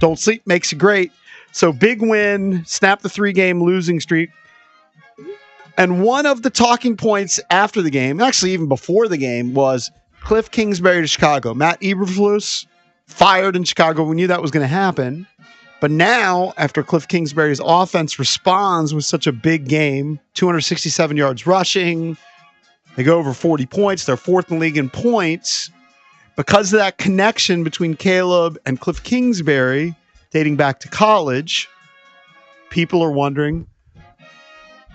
Don't sleep makes you great. So big win, snap the 3-game losing streak. And one of the talking points after the game, actually even before the game, was Kliff Kingsbury to Chicago. Matt Eberflus fired in Chicago. We knew that was going to happen. But now, after Kliff Kingsbury's offense responds with such a big game, 267 yards rushing, they go over 40 points. They're fourth in the league in points. Because of that connection between Caleb and Kliff Kingsbury, dating back to college, people are wondering,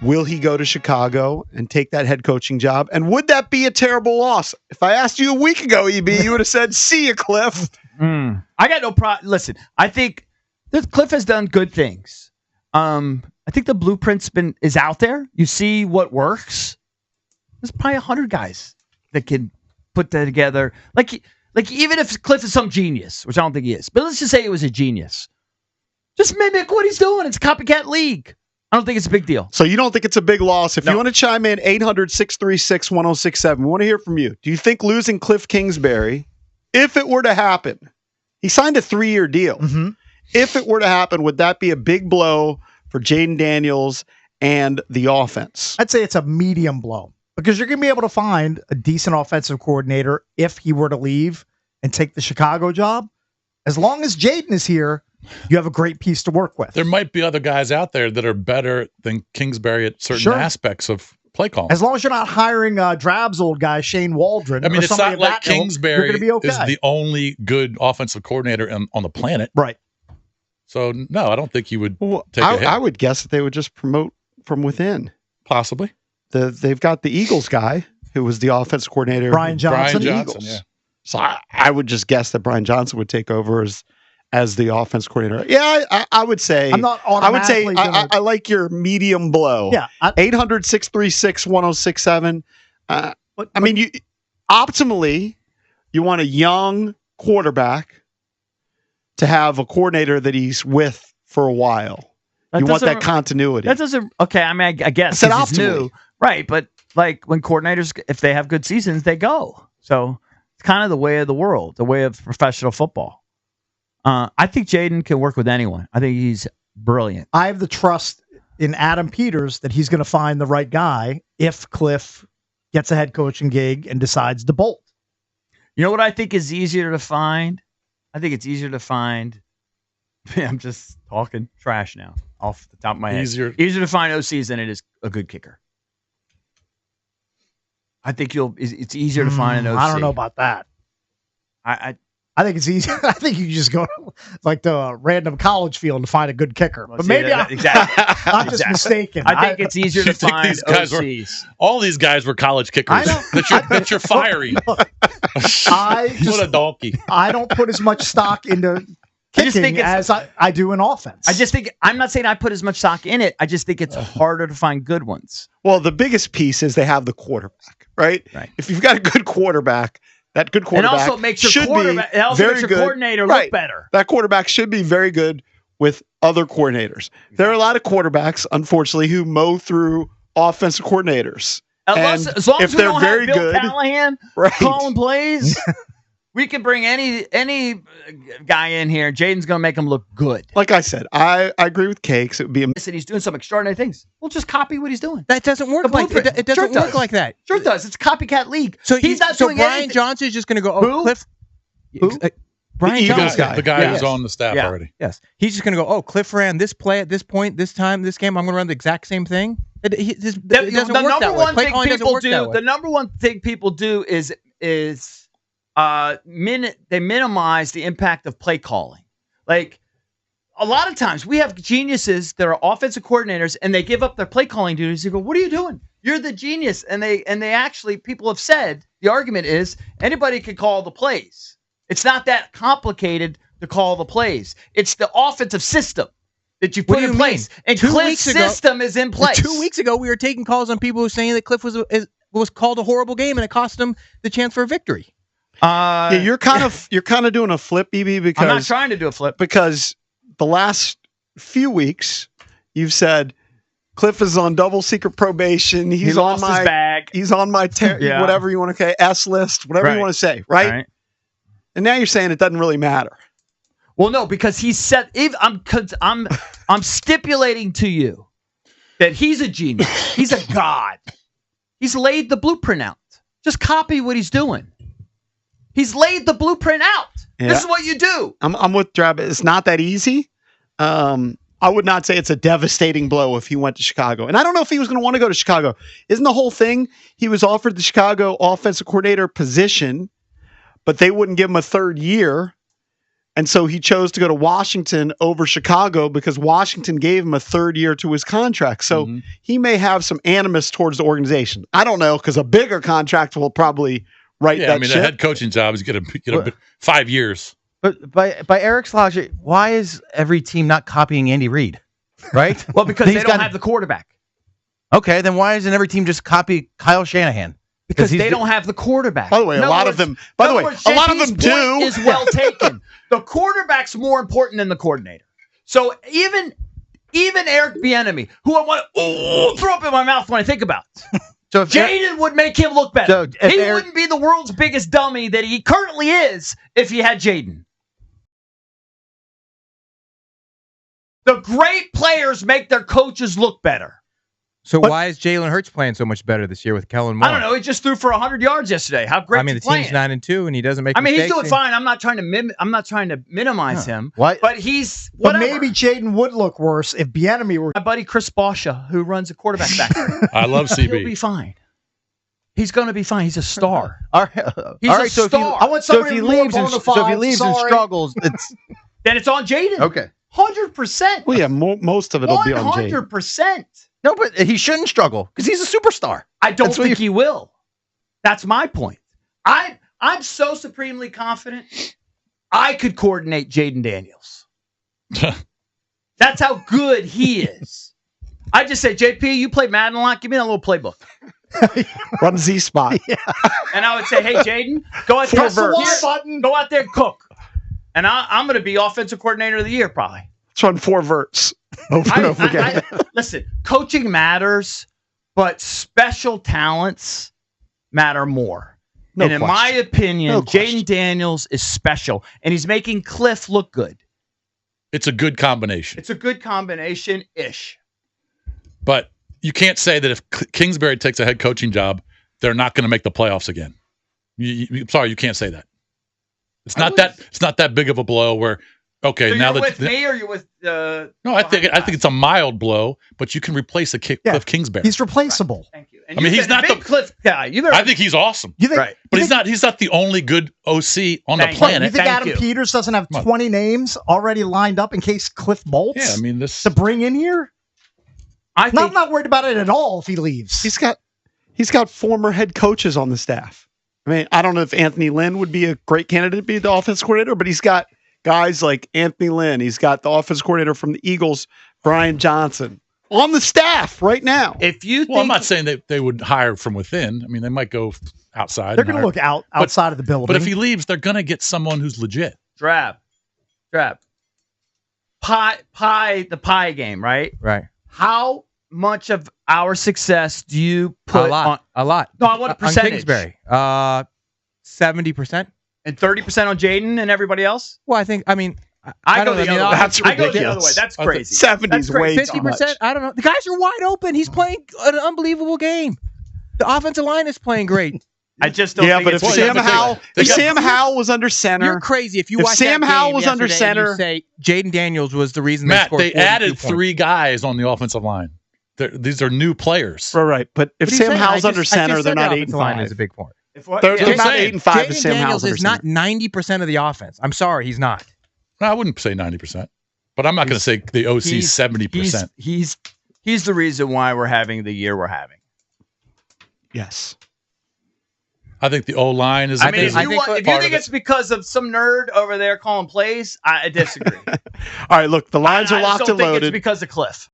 will he go to Chicago and take that head coaching job? And would that be a terrible loss? If I asked you a week ago, EB, you would have said, see you, Kliff. I got no problem. Listen, I think Kliff has done good things. I think the blueprint's is out there. You see what works. There's probably 100 guys that can put that together. Like even if Kliff is some genius, which I don't think he is, but let's just say he was a genius. Just mimic what he's doing. It's a copycat league. I don't think it's a big deal. So you don't think it's a big loss? If you want to chime in, 800-636-1067. We want to hear from you. Do you think losing Kliff Kingsbury, if it were to happen, he signed a 3-year deal. Mm-hmm. If it were to happen, would that be a big blow for Jaden Daniels and the offense? I'd say it's a medium blow because you're going to be able to find a decent offensive coordinator if he were to leave and take the Chicago job. As long as Jaden is here, you have a great piece to work with. There might be other guys out there that are better than Kingsbury at certain aspects of play calling. As long as you're not hiring Drab's old guy, Shane Waldron. I mean, it's not like Kingsbury be okay. is the only good offensive coordinator on the planet. Right. So, no, I don't think he would take a hit. I would guess that they would just promote from within. Possibly. They've got the Eagles guy who was the offensive coordinator. Brian Johnson. Yeah. So I would just guess that Brian Johnson would take over as the offense coordinator. Yeah, I would say. I'm not automatically I like your medium blow. Yeah. 800-636-1067. Optimally, you want a young quarterback to have a coordinator that he's with for a while. You want that continuity. That doesn't. Okay, I mean, I guess he's new, right? But like when coordinators, if they have good seasons, they go. So it's kind of the way of the world, the way of professional football. I think Jaden can work with anyone. I think he's brilliant. I have the trust in Adam Peters that he's going to find the right guy if Kliff gets a head coaching gig and decides to bolt. You know what I think is easier to find? I think it's easier to find. I'm just talking trash now off the top of my head. Easier to find OCs than it is a good kicker. I think it's easier to find an OC. I don't know about that. I think it's easy. I think you just go like the random college field to find a good kicker. But maybe I'm just mistaken. I think it's easier to find OCs. All these guys were college kickers that you're firing. What a donkey. I don't put as much stock into kicking as I do in offense. I just think, I'm not saying I put as much stock in it. I just think it's harder to find good ones. Well, the biggest piece is they have the quarterback, right? If you've got a good quarterback, that good quarterback and also makes your coordinator look better. That quarterback should be very good with other coordinators. There are a lot of quarterbacks, unfortunately, who mow through offensive coordinators. As long as we don't have Bill Callahan calling plays, we can bring any guy in here. Jaden's going to make him look good. Like I said, I agree with Cakes. It would be he's doing some extraordinary things. We'll just copy what he's doing. That doesn't work like that. It doesn't work like that. Sure it does. It's a copycat league. So he's not doing Brian anything. Johnson is just going to go, Kliff. Who? Brian Johnson. The guy who's on the staff already. Yes. He's just going to go, Kliff ran this play at this point, this time, this game. I'm going to run the exact same thing. It doesn't work that way. Play calling doesn't work that way. The number one thing people do is they minimize the impact of play calling. Like a lot of times we have geniuses that are offensive coordinators and they give up their play calling duties. You go, what are you doing? You're the genius. And they actually, people have said the argument is anybody can call the plays. It's not that complicated to call the plays. It's the offensive system that you put in place. And Kliff's system is in place. 2 weeks ago, we were taking calls on people who were saying that Kliff was called a horrible game and it cost them the chance for a victory. You're kind of doing a flip, EB, because I'm not trying to do a flip because the last few weeks you've said Kliff is on double secret probation. He's on my bag. He's on my whatever you want to say, S list, whatever you want to say, right? And now you're saying it doesn't really matter. Well, no, because he said I'm stipulating to you that he's a genius. He's a god. He's laid the blueprint out. Just copy what he's doing. He's laid the blueprint out. Yeah. This is what you do. I'm with Drab. It's not that easy. I would not say it's a devastating blow if he went to Chicago. And I don't know if he was going to want to go to Chicago. Isn't the whole thing he was offered the Chicago offensive coordinator position, but they wouldn't give him a third year. And so he chose to go to Washington over Chicago because Washington gave him a third year to his contract. So he may have some animus towards the organization. I don't know, because a bigger contract will probably right that ship. The head coaching job is going to get 5 years. But by Eric's logic, why is every team not copying Andy Reid? Right? Well, because they don't have the quarterback. Okay, then why isn't every team just copy Kyle Shanahan? Because they don't have the quarterback. By the way, a lot of them do. Is well taken. The quarterback's more important than the coordinator. So even Eric Bieniemy, who I want to throw up in my mouth when I think about it. So if Jaden would make him look better. So he wouldn't be the world's biggest dummy that he currently is if he had Jaden. The great players make their coaches look better. So why is Jalen Hurts playing so much better this year with Kellen Moore? I don't know. He just threw for 100 yards yesterday. How great! The team's 9-2, and he doesn't make. He's doing fine. I'm not trying to minimize him. What? But he's whatever. But maybe Jaden would look worse if Bieniemy were. My buddy Chris Boscia, who runs a quarterback factory. I love CB. He'll be fine. He's going to be fine. He's a star. He's a star. I want somebody if he leaves and struggles, then it's on Jaden. Okay, 100%. Well, yeah, most of it will be on Jaden. 100%. No, but he shouldn't struggle because he's a superstar. I don't think he will. That's my point. I'm so supremely confident I could coordinate Jaden Daniels. That's how good he is. I just say, JP, you play Madden a lot. Give me that little playbook. Run Z spot. Yeah. And I would say, hey, Jaden, go out there, go out there and cook. And I'm going to be offensive coordinator of the year probably. Let's run 4 verts over and over again. Listen, coaching matters, but special talents matter more. No and in my opinion, Jaden Daniels is special, and he's making Kliff look good. It's a good combination. It's a good combination-ish. But you can't say that if Kingsbury takes a head coaching job, they're not going to make the playoffs again. Sorry, you can't say that. It's not that big of a blow where. Okay, so now you're with me or you're with no, I think it's a mild blow, but you can replace Kliff Kingsbury. He's replaceable. Right. Thank you. And he's not the Kliff guy. I think he's awesome. Right. But he's not the only good OC on the planet. You think Adam Peters doesn't have 20 names already lined up in case Kliff bolts? Yeah, I mean this to bring in here. I'm not worried about it at all if he leaves. He's got former head coaches on the staff. I mean, I don't know if Anthony Lynn would be a great candidate to be the offense coordinator, but he's got guys like Anthony Lynn. He's got the offense coordinator from the Eagles, Brian Johnson, on the staff right now. I'm not saying that they would hire from within. I mean, they might go outside. They're going to look outside of the building. But if he leaves, they're going to get someone who's legit. Drab. The pie game, right? Right. How much of our success do you put on? A lot. No, I want a percentage. On Kingsbury. 70%. And 30% on Jaden and everybody else? Well, I go the other way. That's ridiculous. I go the other way. That's crazy. 70's way 50%. I don't know. The guys are wide open. He's playing an unbelievable game. The offensive line is playing great. I just don't think but if Sam Howell was under center. You're crazy. If Sam Howell was under center, you say Jaden Daniels was the reason they added 3 guys on the offensive line. These are new players. Right. But if Sam Howell's under center, they're not 8-5. Is a big point. They're about 8-5. Jaden Daniels is not 90% of the offense. I'm sorry, he's not. No, I wouldn't say 90%, but I'm not going to say the OC 70%. He's the reason why we're having the year we're having. Yes. I think the O-line is. If you think it's because of some nerd over there calling plays, I disagree. All right, look, the lines are locked and loaded. It's because of Kliff.